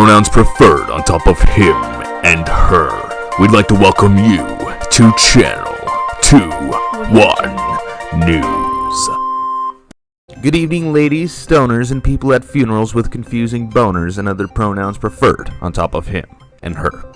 pronouns preferred on top of him and her. We'd like to welcome you to Channel 21 News. Good evening, ladies, stoners, and people at funerals with confusing boners and other pronouns preferred on top of him and her.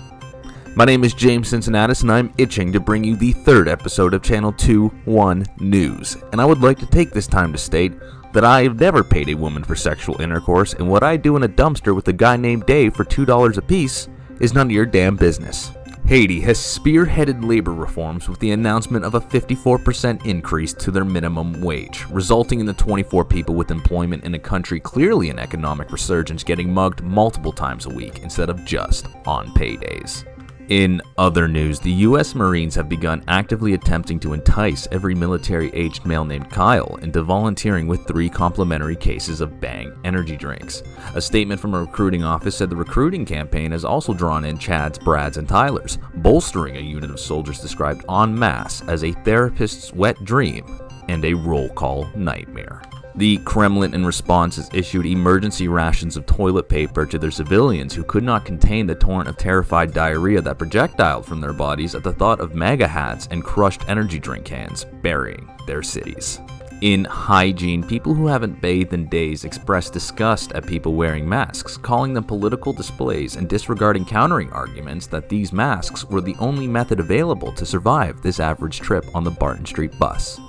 My name is James Cincinnatus, and I'm itching to bring you the third episode of Channel 21 News. And I would like to take this time to state that I have never paid a woman for sexual intercourse, and what I do in a dumpster with a guy named Dave for $2 a piece is none of your damn business. Haiti has spearheaded labor reforms with the announcement of a 54% increase to their minimum wage, resulting in the 24 people with employment in a country clearly in economic resurgence getting mugged multiple times a week instead of just on paydays. In other news, the U.S. Marines have begun actively attempting to entice every military-aged male named Kyle into volunteering with 3 complimentary cases of Bang energy drinks. A statement from a recruiting office said the recruiting campaign has also drawn in Chads, Brads, and Tylers, bolstering a unit of soldiers described en masse as a therapist's wet dream and a roll call nightmare. The Kremlin, in response, has issued emergency rations of toilet paper to their civilians who could not contain the torrent of terrified diarrhea that projectiled from their bodies at the thought of MAGA hats and crushed energy drink cans burying their cities. In hygiene, people who haven't bathed in days express disgust at people wearing masks, calling them political displays and disregarding countering arguments that these masks were the only method available to survive this average trip on the Barton Street bus.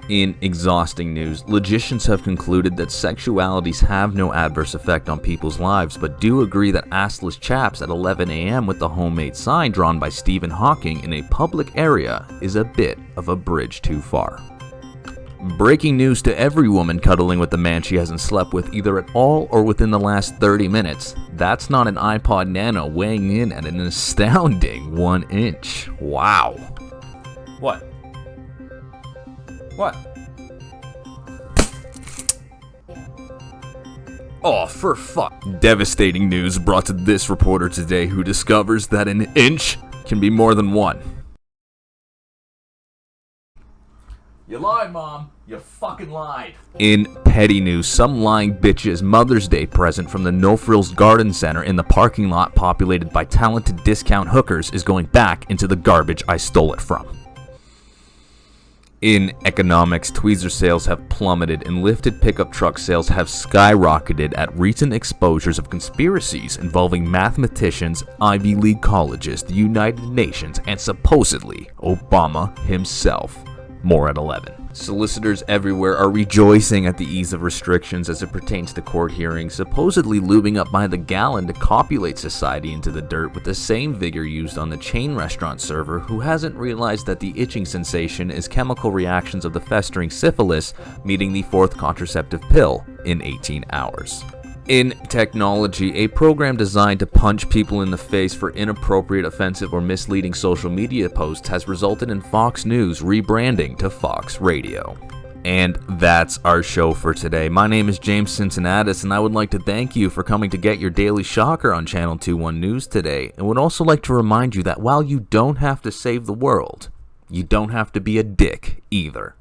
In exhausting news, logicians have concluded that sexualities have no adverse effect on people's lives, but do agree that assless chaps at 11 a.m. with the homemade sign drawn by Stephen Hawking in a public area is a bit of a bridge too far. Breaking news to every woman cuddling with a man she hasn't slept with either at all or within the last 30 minutes. That's not an iPod Nano weighing in at an astounding 1 inch. Wow. What? What? Oh, for fuck. Devastating news brought to this reporter today who discovers that an inch can be more than 1. You lied, Mom. You fucking lied. In petty news, some lying bitch's Mother's Day present from the No Frills Garden Center in the parking lot populated by talented discount hookers is going back into the garbage I stole it from. In economics, tweezer sales have plummeted and lifted pickup truck sales have skyrocketed at recent exposures of conspiracies involving mathematicians, Ivy League colleges, the United Nations, and supposedly Obama himself. More at 11. Solicitors everywhere are rejoicing at the ease of restrictions as it pertains to court hearings, supposedly lubing up by the gallon to copulate society into the dirt with the same vigor used on the chain restaurant server who hasn't realized that the itching sensation is chemical reactions of the festering syphilis meeting the 4th contraceptive pill in 18 hours. In technology, a program designed to punch people in the face for inappropriate, offensive, or misleading social media posts has resulted in Fox News rebranding to Fox Radio. And that's our show for today. My name is James Cincinnatus, and I would like to thank you for coming to get your daily shocker on Channel 21 News today, and would also like to remind you that while you don't have to save the world, you don't have to be a dick either.